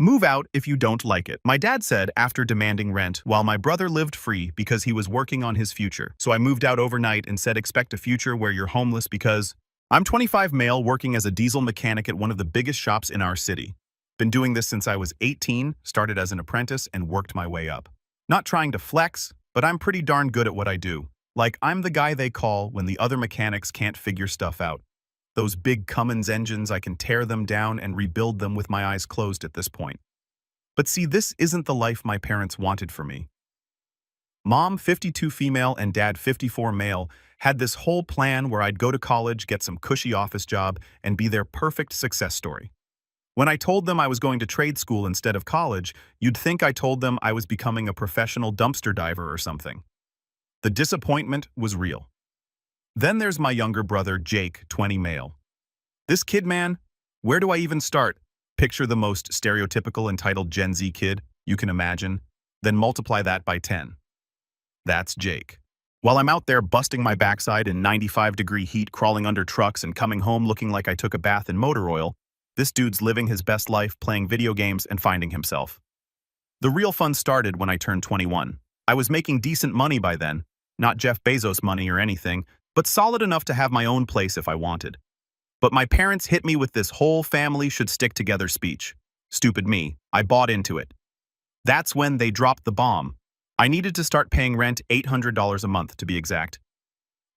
Move out if you don't like it, my dad said after demanding rent while my brother lived free because he was working on his future. So I moved out overnight and said expect a future where you're homeless because I'm 25 male working as a diesel mechanic at one of the biggest shops in our city. Been doing this since I was 18, started as an apprentice and worked my way up. Not trying to flex, but I'm pretty darn good at what I do. Like I'm the guy they call when the other mechanics can't figure stuff out. Those big Cummins engines, I can tear them down and rebuild them with my eyes closed at this point. But see, this isn't the life my parents wanted for me. Mom, 52 female, and Dad, 54 male, had this whole plan where I'd go to college, get some cushy office job, and be their perfect success story. When I told them I was going to trade school instead of college, you'd think I told them I was becoming a professional dumpster diver or something. The disappointment was real. Then there's my younger brother, Jake, 20 male. This kid, man, where do I even start? Picture the most stereotypical entitled Gen Z kid you can imagine, then multiply that by 10. That's Jake. While I'm out there busting my backside in 95-degree heat, crawling under trucks and coming home looking like I took a bath in motor oil, this dude's living his best life playing video games and finding himself. The real fun started when I turned 21. I was making decent money by then, not Jeff Bezos money or anything, but solid enough to have my own place if I wanted. But my parents hit me with this whole family should stick together speech. Stupid me, I bought into it. That's when they dropped the bomb. I needed to start paying rent, $800 a month to be exact.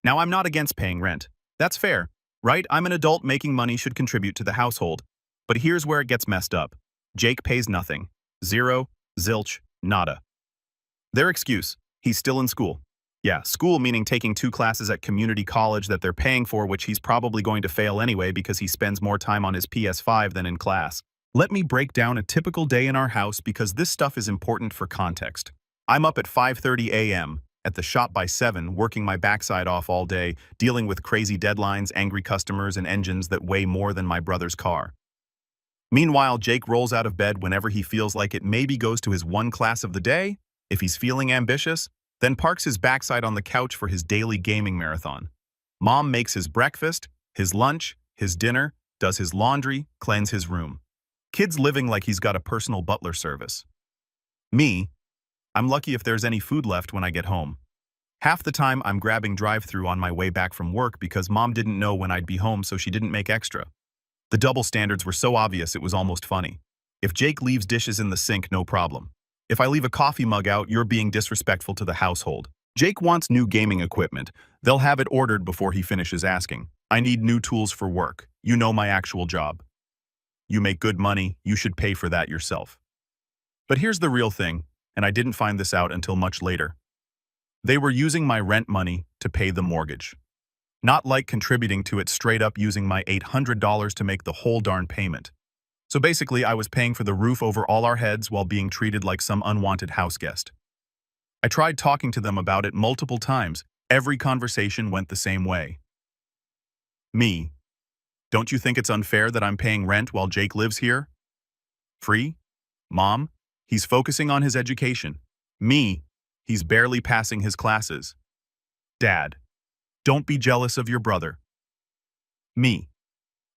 Now I'm not against paying rent. That's fair, right? I'm an adult making money should contribute to the household. But here's where it gets messed up. Jake pays nothing. Zero, zilch, nada. Their excuse, he's still in school. Yeah, school meaning taking 2 classes at community college that they're paying for, which he's probably going to fail anyway because he spends more time on his PS5 than in class. Let me break down a typical day in our house because this stuff is important for context. I'm up at 5:30 a.m., at the shop by 7, working my backside off all day, dealing with crazy deadlines, angry customers, and engines that weigh more than my brother's car. Meanwhile, Jake rolls out of bed whenever he feels like it, maybe goes to his one class of the day, if he's feeling ambitious, then parks his backside on the couch for his daily gaming marathon. Mom makes his breakfast, his lunch, his dinner, does his laundry, cleans his room. Kid's living like he's got a personal butler service. Me, I'm lucky if there's any food left when I get home. Half the time I'm grabbing drive-thru on my way back from work because Mom didn't know when I'd be home, so she didn't make extra. The double standards were so obvious it was almost funny. If Jake leaves dishes in the sink, no problem. If I leave a coffee mug out, you're being disrespectful to the household. Jake wants new gaming equipment. They'll have it ordered before he finishes asking. I need new tools for work. You know my actual job. You make good money, you should pay for that yourself. But here's the real thing, and I didn't find this out until much later. They were using my rent money to pay the mortgage. Not like contributing to it, straight up using my $800 to make the whole darn payment. So basically, I was paying for the roof over all our heads while being treated like some unwanted house guest. I tried talking to them about it multiple times. Every conversation went the same way. Me. Don't you think it's unfair that I'm paying rent while Jake lives here? Free? Mom? He's focusing on his education. Me? He's barely passing his classes. Dad? Don't be jealous of your brother. Me?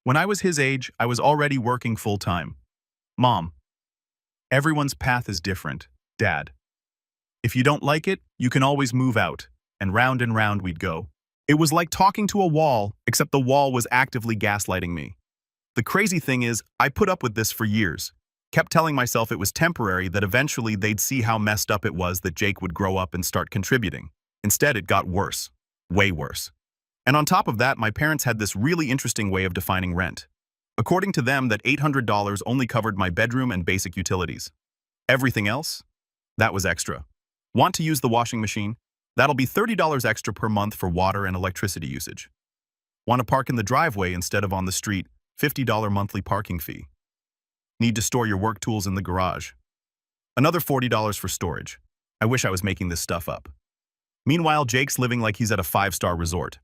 When I was his age, I was already working full-time. Mom? Everyone's path is different. Dad? If you don't like it, you can always move out. And round we'd go. It was like talking to a wall, except the wall was actively gaslighting me. The crazy thing is, I put up with this for years. Kept telling myself it was temporary, that eventually they'd see how messed up it was, that Jake would grow up and start contributing. Instead, it got worse. Way worse. And on top of that, my parents had this really interesting way of defining rent. According to them, that $800 only covered my bedroom and basic utilities. Everything else? That was extra. Want to use the washing machine? That'll be $30 extra per month for water and electricity usage. Want to park in the driveway instead of on the street? $50 monthly parking fee. Need to store your work tools in the garage. Another $40 for storage. I wish I was making this stuff up. Meanwhile, Jake's living like he's at a 5-star resort.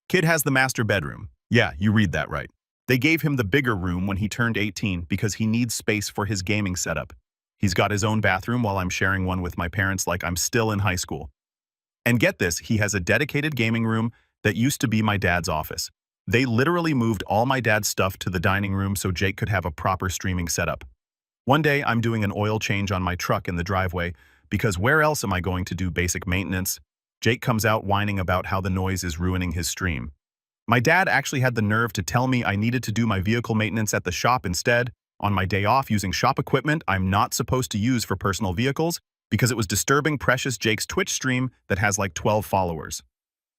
Kid has the master bedroom. Yeah, you read that right. They gave him the bigger room when he turned 18 because he needs space for his gaming setup. He's got his own bathroom while I'm sharing one with my parents like I'm still in high school. And get this, he has a dedicated gaming room that used to be my dad's office. They literally moved all my dad's stuff to the dining room so Jake could have a proper streaming setup. One day, I'm doing an oil change on my truck in the driveway, because where else am I going to do basic maintenance? Jake comes out whining about how the noise is ruining his stream. My dad actually had the nerve to tell me I needed to do my vehicle maintenance at the shop instead, on my day off using shop equipment I'm not supposed to use for personal vehicles, because it was disturbing precious Jake's Twitch stream that has like 12 followers.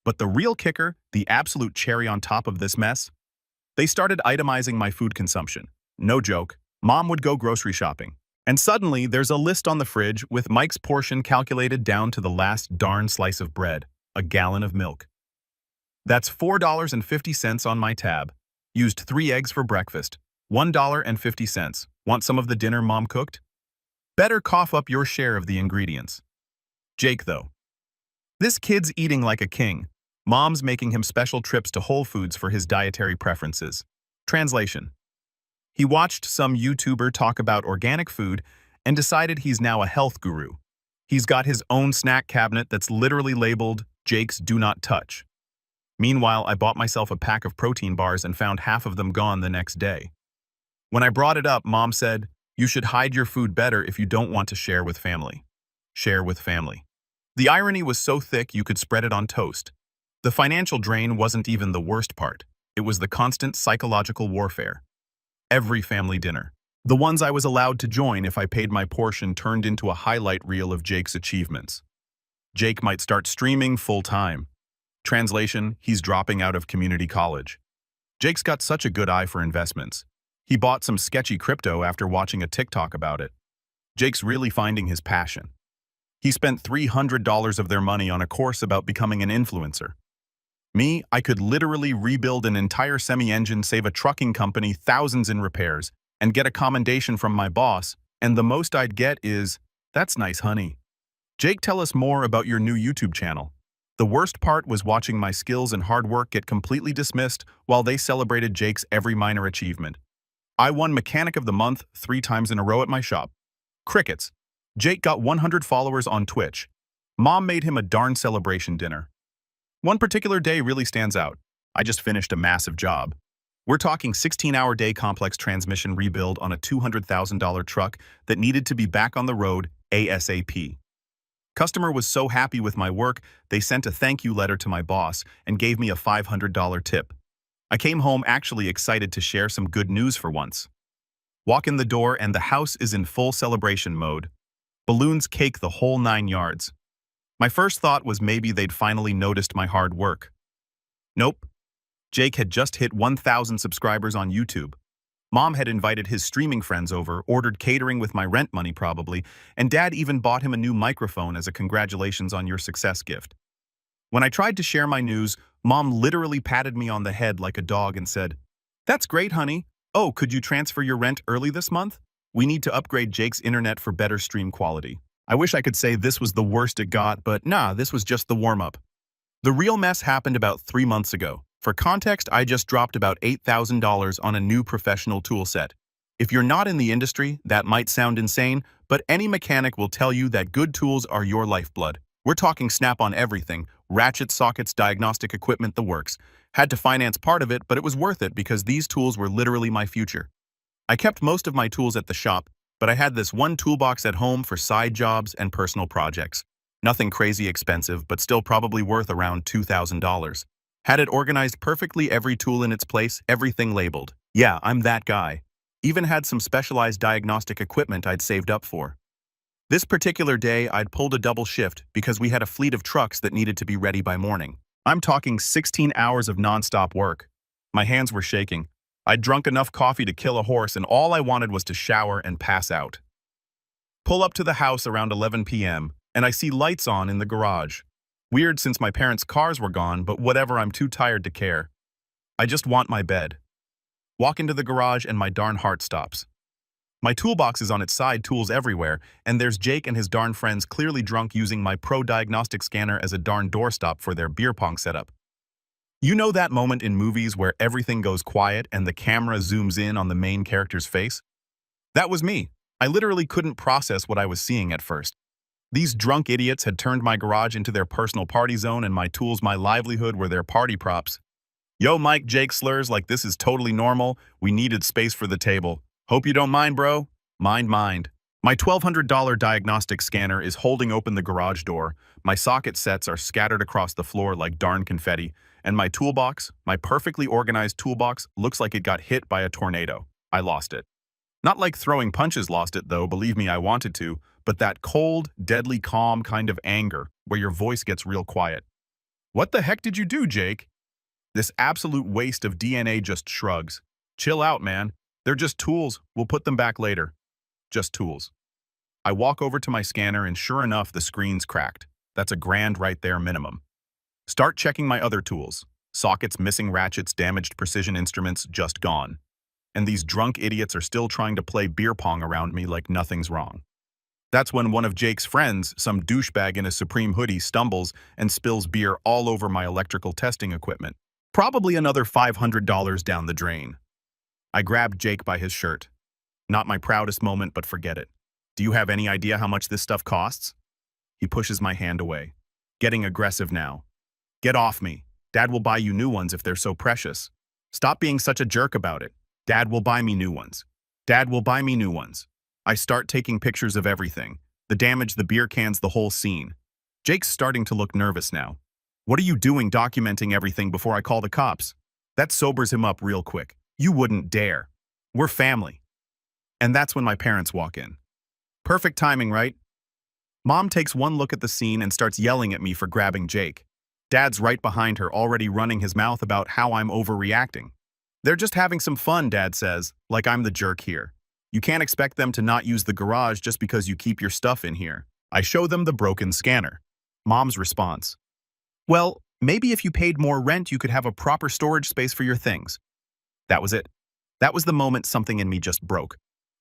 But the real kicker, the absolute cherry on top of this mess, they started itemizing my food consumption. No joke, Mom would go grocery shopping. And suddenly, there's a list on the fridge with Mike's portion calculated down to the last darn slice of bread, a gallon of milk. That's $4.50 on my tab. Used 3 eggs for breakfast, $1.50. Want some of the dinner Mom cooked? Better cough up your share of the ingredients. Jake, though. This kid's eating like a king. Mom's making him special trips to Whole Foods for his dietary preferences. Translation. He watched some YouTuber talk about organic food and decided he's now a health guru. He's got his own snack cabinet that's literally labeled Jake's Do Not Touch. Meanwhile, I bought myself a pack of protein bars and found half of them gone the next day. When I brought it up, Mom said, "You should hide your food better if you don't want to share with family." Share with family. The irony was so thick you could spread it on toast. The financial drain wasn't even the worst part. It was the constant psychological warfare. Every family dinner. The ones I was allowed to join if I paid my portion turned into a highlight reel of Jake's achievements. Jake might start streaming full-time. Translation, he's dropping out of community college. Jake's got such a good eye for investments. He bought some sketchy crypto after watching a TikTok about it. Jake's really finding his passion. He spent $300 of their money on a course about becoming an influencer. Me, I could literally rebuild an entire semi-engine, save a trucking company thousands in repairs, and get a commendation from my boss, and the most I'd get is, "That's nice, honey." Jake, tell us more about your new YouTube channel. The worst part was watching my skills and hard work get completely dismissed while they celebrated Jake's every minor achievement. I won Mechanic of the Month 3 times in a row at my shop. Crickets. Jake got 100 followers on Twitch. Mom made him a darn celebration dinner. One particular day really stands out. I just finished a massive job. We're talking 16-hour day complex transmission rebuild on a $200,000 truck that needed to be back on the road ASAP. Customer was so happy with my work, they sent a thank you letter to my boss and gave me a $500 tip. I came home actually excited to share some good news for once. Walk in the door and the house is in full celebration mode. Balloons, cake, the whole 9 yards. My first thought was maybe they'd finally noticed my hard work. Nope. Jake had just hit 1,000 subscribers on YouTube. Mom had invited his streaming friends over, ordered catering with my rent money probably, and Dad even bought him a new microphone as a congratulations on your success gift. When I tried to share my news, Mom literally patted me on the head like a dog and said, "That's great, honey. Oh, could you transfer your rent early this month? We need to upgrade Jake's internet for better stream quality." I wish I could say this was the worst it got, but nah, this was just the warm-up. The real mess happened about 3 months ago. For context, I just dropped about $8,000 on a new professional tool set. If you're not in the industry, that might sound insane, but any mechanic will tell you that good tools are your lifeblood. We're talking snap-on everything, ratchets, sockets, diagnostic equipment, the works. Had to finance part of it, but it was worth it because these tools were literally my future. I kept most of my tools at the shop, but I had this one toolbox at home for side jobs and personal projects. Nothing crazy expensive, but still probably worth around $2,000. Had it organized perfectly, every tool in its place, everything labeled. Yeah, I'm that guy. Even had some specialized diagnostic equipment I'd saved up for. This particular day, I'd pulled a double shift because we had a fleet of trucks that needed to be ready by morning. I'm talking 16 hours of nonstop work. My hands were shaking. I'd drunk enough coffee to kill a horse, and all I wanted was to shower and pass out. Pull up to the house around 11 p.m., and I see lights on in the garage. Weird since my parents' cars were gone, but whatever, I'm too tired to care. I just want my bed. Walk into the garage and my darn heart stops. My toolbox is on its side, tools everywhere, and there's Jake and his darn friends clearly drunk using my pro diagnostic scanner as a darn doorstop for their beer pong setup. You know that moment in movies where everything goes quiet and the camera zooms in on the main character's face? That was me. I literally couldn't process what I was seeing at first. These drunk idiots had turned my garage into their personal party zone, and my tools, my livelihood, were their party props. Yo, Mike, Jake slurs like this is totally normal. We needed space for the table. Hope you don't mind, bro. Mind. My $1,200 diagnostic scanner is holding open the garage door, my socket sets are scattered across the floor like darn confetti, and my toolbox, my perfectly organized toolbox, looks like it got hit by a tornado. I lost it. Not like throwing punches lost it though, believe me, I wanted to, but that cold, deadly calm kind of anger where your voice gets real quiet. What the heck did you do, Jake? This absolute waste of DNA just shrugs. Chill out, man. They're just tools. We'll put them back later. Just tools. I walk over to my scanner and sure enough, the screen's cracked. That's $1,000 right there minimum. Start checking my other tools. Sockets, missing ratchets, damaged precision instruments, just gone. And these drunk idiots are still trying to play beer pong around me like nothing's wrong. That's when one of Jake's friends, some douchebag in a Supreme hoodie, stumbles and spills beer all over my electrical testing equipment. Probably another $500 down the drain. I grabbed Jake by his shirt. Not my proudest moment, but forget it. Do you have any idea how much this stuff costs? He pushes my hand away. Getting aggressive now. Get off me. Dad will buy you new ones if they're so precious. Stop being such a jerk about it. Dad will buy me new ones. Dad will buy me new ones. I start taking pictures of everything. The damage, the beer cans, the whole scene. Jake's starting to look nervous now. What are you doing documenting everything before I call the cops? That sobers him up real quick. You wouldn't dare. We're family. And that's when my parents walk in. Perfect timing, right? Mom takes one look at the scene and starts yelling at me for grabbing Jake. Dad's right behind her, already running his mouth about how I'm overreacting. They're just having some fun, Dad says, like I'm the jerk here. You can't expect them to not use the garage just because you keep your stuff in here. I show them the broken scanner. Mom's response. Well, maybe if you paid more rent, you could have a proper storage space for your things. That was it. That was the moment something in me just broke.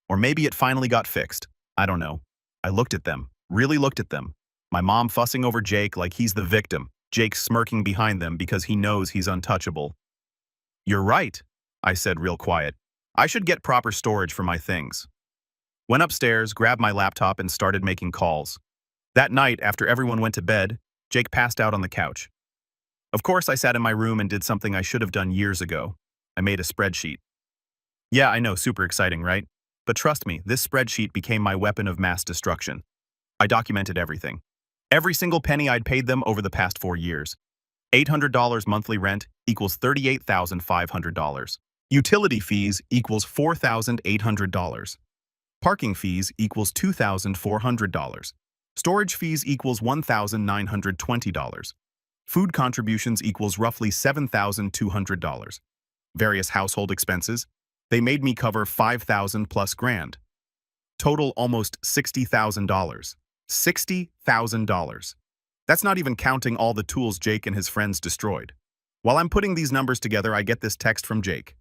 Or maybe it finally got fixed. I don't know. I looked at them, really looked at them. My mom fussing over Jake like he's the victim. Jake smirking behind them because he knows he's untouchable. You're right, I said real quiet. I should get proper storage for my things. Went upstairs, grabbed my laptop, and started making calls. That night, after everyone went to bed, Jake passed out on the couch. Of course, I sat in my room and did something I should have done years ago. I made a spreadsheet. Yeah, I know, super exciting, right? But trust me, this spreadsheet became my weapon of mass destruction. I documented everything. Every single penny I'd paid them over the past 4 years. $800 monthly rent equals $38,500. Utility fees equals $4,800. Parking fees equals $2,400. Storage fees equals $1,920. Food contributions equals roughly $7,200. Various household expenses, they made me cover $5,000 plus grand. Total almost $60,000. $60,000. That's not even counting all the tools Jake and his friends destroyed. While I'm putting these numbers together, I get this text from Jake.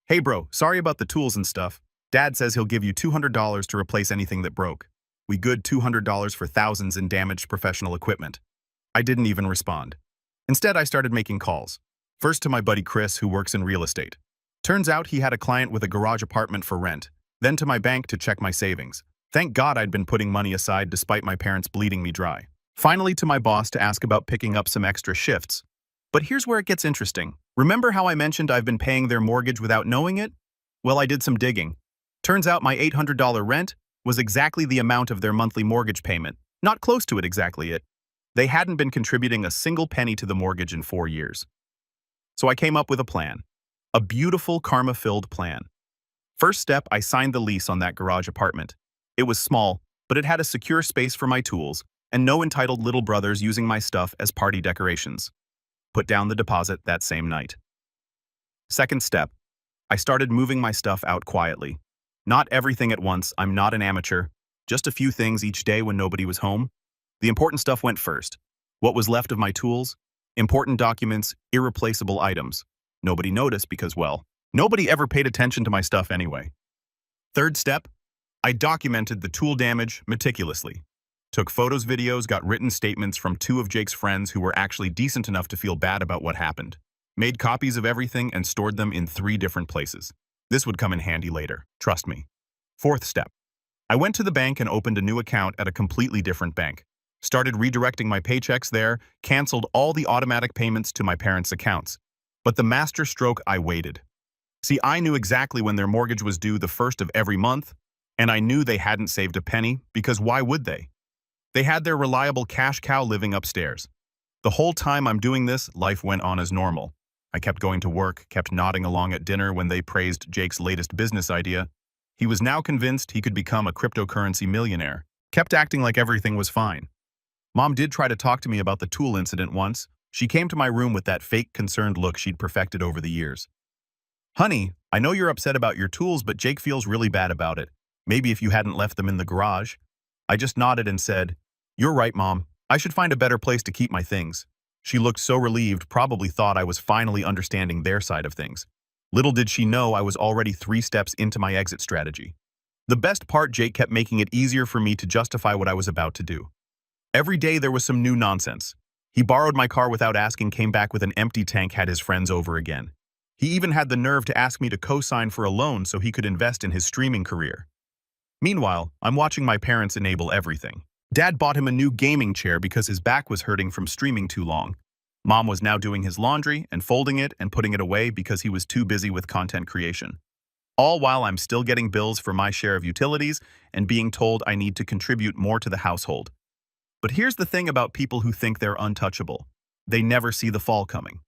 Hey bro, sorry about the tools and stuff. Dad says he'll give you $200 to replace anything that broke. We good $200 for thousands in damaged professional equipment. I didn't even respond. Instead, I started making calls. First to my buddy Chris, who works in real estate. Turns out he had a client with a garage apartment for rent. Then to my bank to check my savings. Thank God I'd been putting money aside despite my parents bleeding me dry. Finally to my boss to ask about picking up some extra shifts. But here's where it gets interesting. Remember how I mentioned I've been paying their mortgage without knowing it? Well, I did some digging. Turns out my $800 rent was exactly the amount of their monthly mortgage payment. Not close to it exactly it. They hadn't been contributing a single penny to the mortgage in 4 years. So I came up with a plan. A beautiful karma-filled plan. First step, I signed the lease on that garage apartment. It was small, but it had a secure space for my tools and no entitled little brothers using my stuff as party decorations. Put down the deposit that same night. Second step, I started moving my stuff out quietly. Not everything at once, I'm not an amateur. Just a few things each day when nobody was home. The important stuff went first. What was left of my tools? Important documents, irreplaceable items. Nobody noticed because, well, nobody ever paid attention to my stuff anyway. Third step, I documented the tool damage meticulously. Took photos, videos, got written statements from 2 of Jake's friends who were actually decent enough to feel bad about what happened. Made copies of everything and stored them in 3 different places. This would come in handy later, trust me. Fourth step, I went to the bank and opened a new account at a completely different bank. Started redirecting my paychecks there, canceled all the automatic payments to my parents' accounts. But the master stroke, I waited. See, I knew exactly when their mortgage was due the first of every month. And I knew they hadn't saved a penny, because why would they? They had their reliable cash cow living upstairs. The whole time I'm doing this, life went on as normal. I kept going to work, kept nodding along at dinner when they praised Jake's latest business idea. He was now convinced he could become a cryptocurrency millionaire. Kept acting like everything was fine. Mom did try to talk to me about the tool incident once. She came to my room with that fake concerned look she'd perfected over the years. "Honey, I know you're upset about your tools, but Jake feels really bad about it. Maybe if you hadn't left them in the garage." I just nodded and said, "You're right, Mom. I should find a better place to keep my things." She looked so relieved, probably thought I was finally understanding their side of things. Little did she know I was already 3 steps into my exit strategy. The best part, Jake kept making it easier for me to justify what I was about to do. Every day there was some new nonsense. He borrowed my car without asking, came back with an empty tank, had his friends over again. He even had the nerve to ask me to co-sign for a loan so he could invest in his streaming career. Meanwhile, I'm watching my parents enable everything. Dad bought him a new gaming chair because his back was hurting from streaming too long. Mom was now doing his laundry and folding it and putting it away because he was too busy with content creation. All while I'm still getting bills for my share of utilities and being told I need to contribute more to the household. But here's the thing about people who think they're untouchable. They never see the fall coming.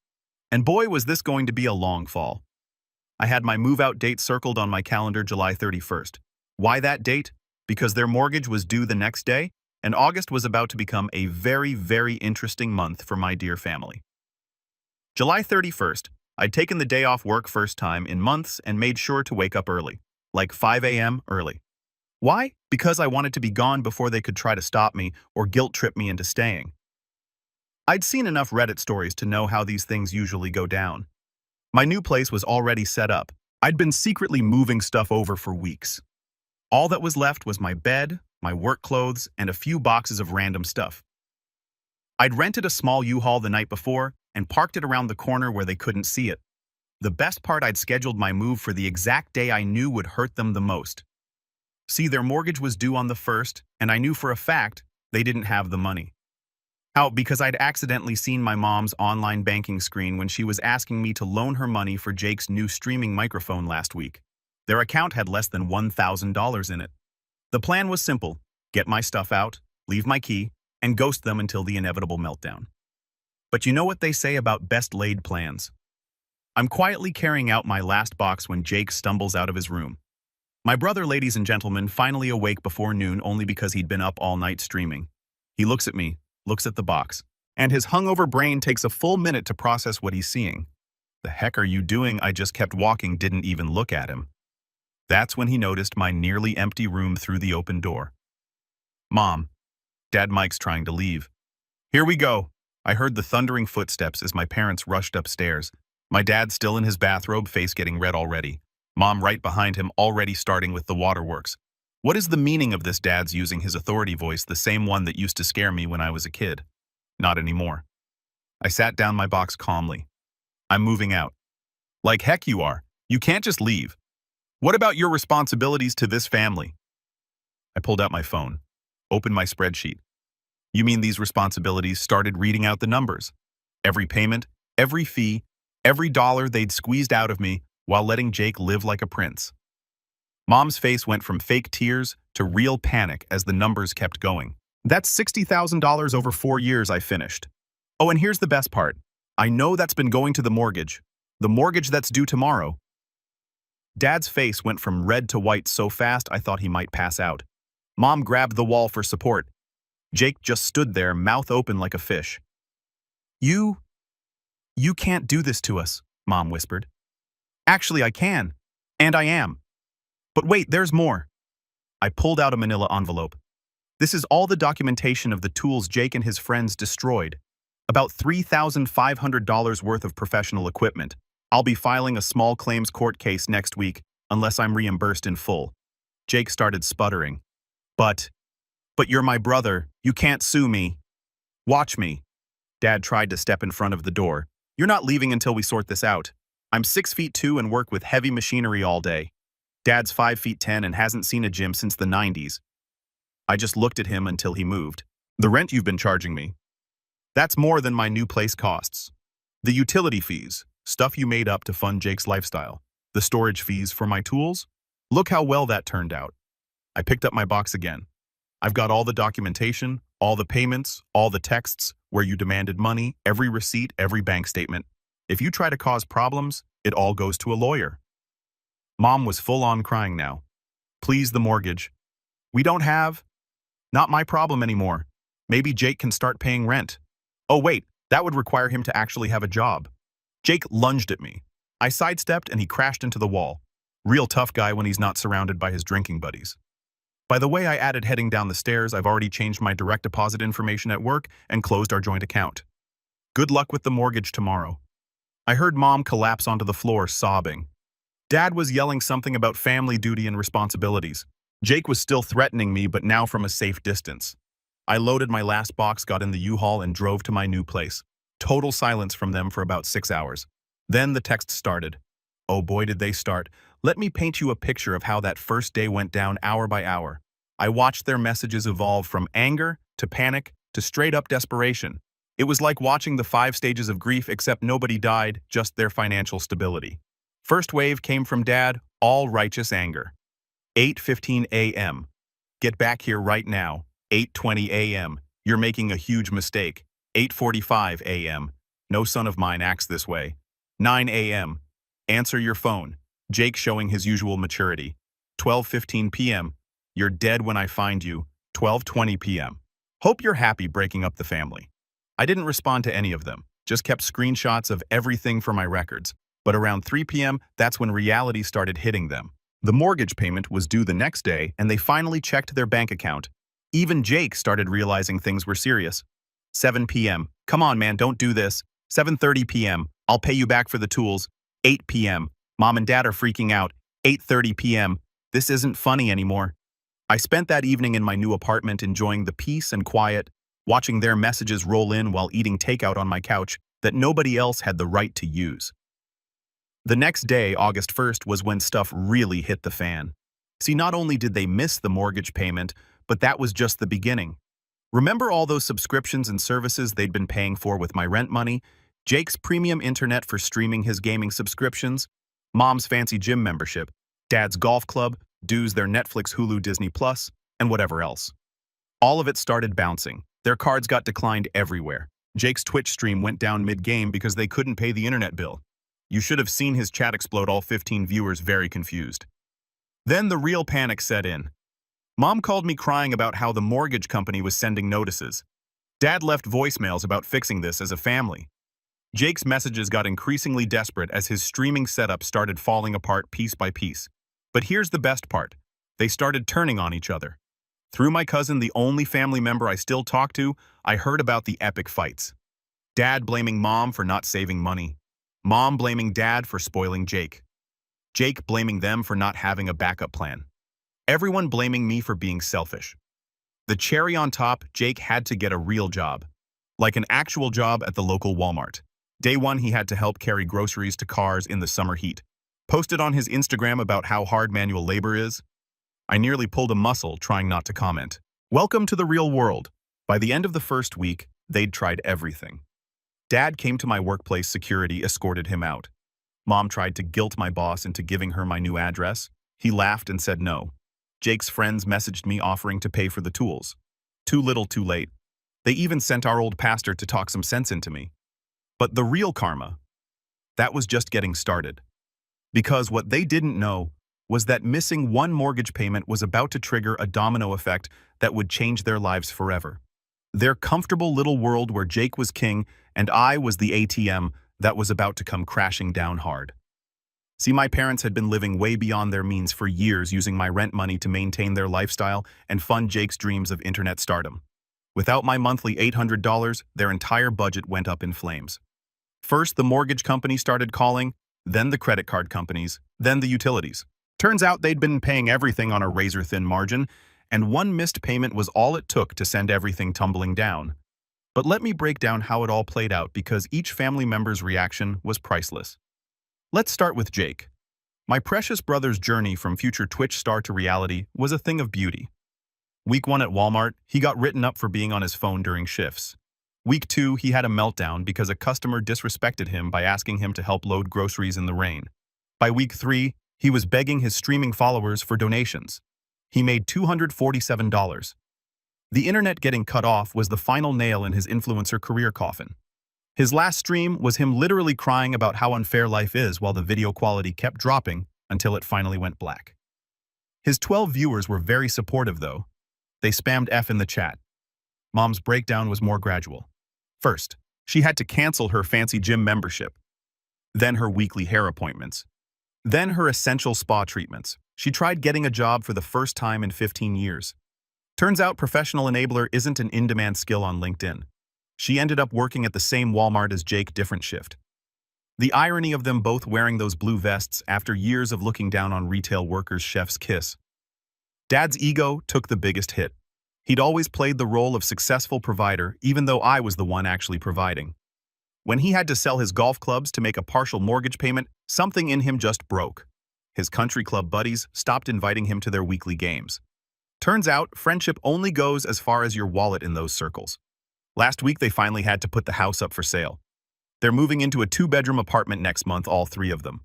And boy, was this going to be a long fall. I had my move-out date circled on my calendar, July 31st. Why that date? Because their mortgage was due the next day, and August was about to become a very, very interesting month for my dear family. July 31st, I'd taken the day off work first time in months and made sure to wake up early, like 5 a.m. early. Why? Because I wanted to be gone before they could try to stop me or guilt-trip me into staying. I'd seen enough Reddit stories to know how these things usually go down. My new place was already set up. I'd been secretly moving stuff over for weeks. All that was left was my bed, my work clothes, and a few boxes of random stuff. I'd rented a small U-Haul the night before and parked it around the corner where they couldn't see it. The best part, I'd scheduled my move for the exact day I knew would hurt them the most. See, their mortgage was due on the 1st, and I knew for a fact they didn't have the money. How? Because I'd accidentally seen my mom's online banking screen when she was asking me to loan her money for Jake's new streaming microphone last week. Their account had less than $1,000 in it. The plan was simple: get my stuff out, leave my key, and ghost them until the inevitable meltdown. But you know what they say about best-laid plans. I'm quietly carrying out my last box when Jake stumbles out of his room. My brother, ladies and gentlemen, finally awake before noon only because he'd been up all night streaming. He looks at me, looks at the box, and his hungover brain takes a full minute to process what he's seeing. "The heck are you doing?" I just kept walking, didn't even look at him. That's when he noticed my nearly empty room through the open door. "Mom, Dad Mike's trying to leave." "Here we go." I heard the thundering footsteps as my parents rushed upstairs. My dad still in his bathrobe, face getting red already. Mom right behind him, already starting with the waterworks. What is the meaning of this? Dad's using his authority voice, the same one that used to scare me when I was a kid. Not anymore. I sat down my box calmly. "I'm moving out." "Like heck you are. You can't just leave. What about your responsibilities to this family?" I pulled out my phone, opened my spreadsheet. "You mean these responsibilities?" Started reading out the numbers. Every payment, every fee, every dollar they'd squeezed out of me while letting Jake live like a prince. Mom's face went from fake tears to real panic as the numbers kept going. "That's $60,000 over 4 years," I finished. "Oh, and here's the best part. I know that's been going to the mortgage that's due tomorrow." Dad's face went from red to white so fast I thought he might pass out. Mom grabbed the wall for support. Jake just stood there, mouth open like a fish. You can't do this to us," Mom whispered. "Actually, I can. And I am. But wait, there's more." I pulled out a manila envelope. "This is all the documentation of the tools Jake and his friends destroyed. About $3,500 worth of professional equipment. I'll be filing a small claims court case next week unless I'm reimbursed in full." Jake started sputtering. But you're my brother. You can't sue me." "Watch me." Dad tried to step in front of the door. "You're not leaving until we sort this out. I'm 6'2" and work with heavy machinery all day. Dad's 5'10" and hasn't seen a gym since the 90s. I just looked at him until he moved. "The rent you've been charging me. That's more than my new place costs. The utility fees, stuff you made up to fund Jake's lifestyle. The storage fees for my tools. Look how well that turned out. I picked up my box again. I've got all the documentation, all the payments, all the texts where you demanded money, every receipt, every bank statement. If you try to cause problems, it all goes to a lawyer. Mom was full on crying now. Please, the mortgage. We don't have. Not my problem anymore. Maybe Jake can start paying rent. Oh wait, that would require him to actually have a job. Jake lunged at me. I sidestepped and he crashed into the wall. Real tough guy when he's not surrounded by his drinking buddies. By the way, I added heading down the stairs, I've already changed my direct deposit information at work and closed our joint account. Good luck with the mortgage tomorrow. I heard Mom collapse onto the floor, sobbing. Dad was yelling something about family duty and responsibilities. Jake was still threatening me, but now from a safe distance. I loaded my last box, got in the U-Haul, and drove to my new place. Total silence from them for about 6 hours. Then the texts started. Oh boy, did they start. Let me paint you a picture of how that first day went down hour by hour. I watched their messages evolve from anger to panic to straight-up desperation. It was like watching the 5 stages of grief, except nobody died, just their financial stability. First wave came from Dad, all righteous anger. 8:15 a.m. Get back here right now. 8:20 a.m. You're making a huge mistake. 8:45 a.m. No son of mine acts this way. 9 a.m. Answer your phone. Jake showing his usual maturity. 12:15 p.m. You're dead when I find you. 12:20 p.m. Hope you're happy breaking up the family. I didn't respond to any of them, just kept screenshots of everything for my records. But around 3 p.m., that's when reality started hitting them. The mortgage payment was due the next day, and they finally checked their bank account. Even Jake started realizing things were serious. 7 p.m. Come on, man, don't do this. 7:30 p.m. I'll pay you back for the tools. 8 p.m. Mom and Dad are freaking out. 8:30 p.m. This isn't funny anymore. I spent that evening in my new apartment enjoying the peace and quiet, watching their messages roll in while eating takeout on my couch that nobody else had the right to use. The next day, August 1st, was when stuff really hit the fan. See, not only did they miss the mortgage payment, but that was just the beginning. Remember all those subscriptions and services they'd been paying for with my rent money? Jake's premium internet for streaming his gaming subscriptions, Mom's fancy gym membership, Dad's golf club, dues their Netflix, Hulu, Disney Plus, and whatever else. All of it started bouncing. Their cards got declined everywhere. Jake's Twitch stream went down mid-game because they couldn't pay the internet bill. You should have seen his chat explode, all 15 viewers very confused. Then the real panic set in. Mom called me crying about how the mortgage company was sending notices. Dad left voicemails about fixing this as a family. Jake's messages got increasingly desperate as his streaming setup started falling apart piece by piece. But here's the best part. They started turning on each other. Through my cousin, the only family member I still talk to, I heard about the epic fights. Dad blaming Mom for not saving money. Mom blaming Dad for spoiling Jake. Jake blaming them for not having a backup plan. Everyone blaming me for being selfish. The cherry on top, Jake had to get a real job. Like an actual job at the local Walmart. Day one, he had to help carry groceries to cars in the summer heat. Posted on his Instagram about how hard manual labor is. I nearly pulled a muscle trying not to comment. Welcome to the real world. By the end of the first week, they'd tried everything. Dad came to my workplace, security escorted him out. Mom tried to guilt my boss into giving her my new address. He laughed and said no. Jake's friends messaged me offering to pay for the tools. Too little, too late. They even sent our old pastor to talk some sense into me. But the real karma, that was just getting started. Because what they didn't know was that missing one mortgage payment was about to trigger a domino effect that would change their lives forever. Their comfortable little world where Jake was king and I was the ATM that was about to come crashing down hard. See, my parents had been living way beyond their means for years, using my rent money to maintain their lifestyle and fund Jake's dreams of internet stardom. Without my monthly $800, their entire budget went up in flames. First, the mortgage company started calling, then the credit card companies, then the utilities. Turns out they'd been paying everything on a razor-thin margin, and one missed payment was all it took to send everything tumbling down. But let me break down how it all played out, because each family member's reaction was priceless. Let's start with Jake. My precious brother's journey from future Twitch star to reality was a thing of beauty. Week 1 at Walmart, he got written up for being on his phone during shifts. Week 2, he had a meltdown because a customer disrespected him by asking him to help load groceries in the rain. By week 3, he was begging his streaming followers for donations. He made $247. The internet getting cut off was the final nail in his influencer career coffin. His last stream was him literally crying about how unfair life is while the video quality kept dropping until it finally went black. His 12 viewers were very supportive though. They spammed F in the chat. Mom's breakdown was more gradual. First, she had to cancel her fancy gym membership. Then her weekly hair appointments. Then her essential spa treatments. She tried getting a job for the first time in 15 years. Turns out professional enabler isn't an in-demand skill on LinkedIn. She ended up working at the same Walmart as Jake, different shift. The irony of them both wearing those blue vests after years of looking down on retail workers' chef's kiss. Dad's ego took the biggest hit. He'd always played the role of successful provider, even though I was the one actually providing. When he had to sell his golf clubs to make a partial mortgage payment, something in him just broke. His country club buddies stopped inviting him to their weekly games. Turns out, friendship only goes as far as your wallet in those circles. Last week, they finally had to put the house up for sale. They're moving into a 2-bedroom apartment next month, all 3 of them.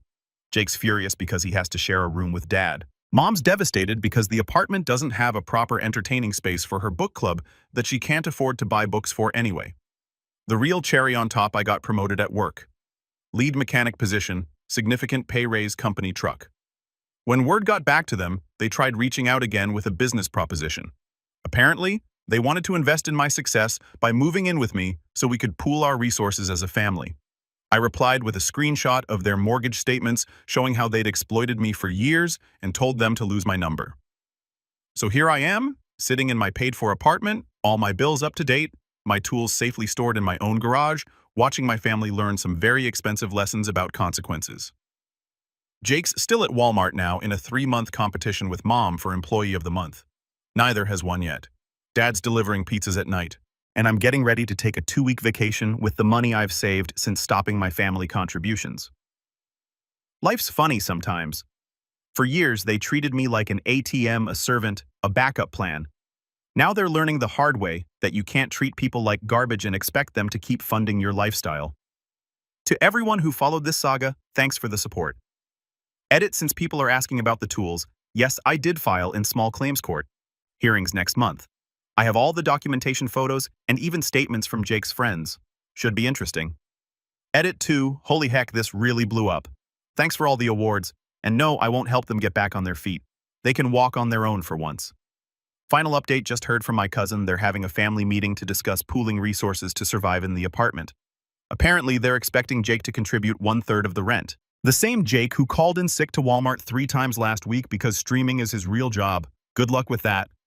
Jake's furious because he has to share a room with Dad. Mom's devastated because the apartment doesn't have a proper entertaining space for her book club that she can't afford to buy books for anyway. The real cherry on top, I got promoted at work. Lead mechanic position, significant pay raise, company truck. When word got back to them, they tried reaching out again with a business proposition. Apparently, they wanted to invest in my success by moving in with me so we could pool our resources as a family. I replied with a screenshot of their mortgage statements showing how they'd exploited me for years and told them to lose my number. So here I am, sitting in my paid-for apartment, all my bills up to date, my tools safely stored in my own garage, watching my family learn some very expensive lessons about consequences. Jake's still at Walmart now in a 3-month competition with Mom for Employee of the Month. Neither has won yet. Dad's delivering pizzas at night, and I'm getting ready to take a 2-week vacation with the money I've saved since stopping my family contributions. Life's funny sometimes. For years, they treated me like an ATM, a servant, a backup plan. Now they're learning the hard way that you can't treat people like garbage and expect them to keep funding your lifestyle. To everyone who followed this saga, thanks for the support. Edit, since people are asking about the tools, yes, I did file in small claims court. Hearings next month. I have all the documentation, photos, and even statements from Jake's friends. Should be interesting. Edit 2, holy heck, this really blew up. Thanks for all the awards, and no, I won't help them get back on their feet. They can walk on their own for once. Final update, just heard from my cousin they're having a family meeting to discuss pooling resources to survive in the apartment. Apparently, they're expecting Jake to contribute 1/3 of the rent. The same Jake who called in sick to Walmart 3 times last week because streaming is his real job. Good luck with that.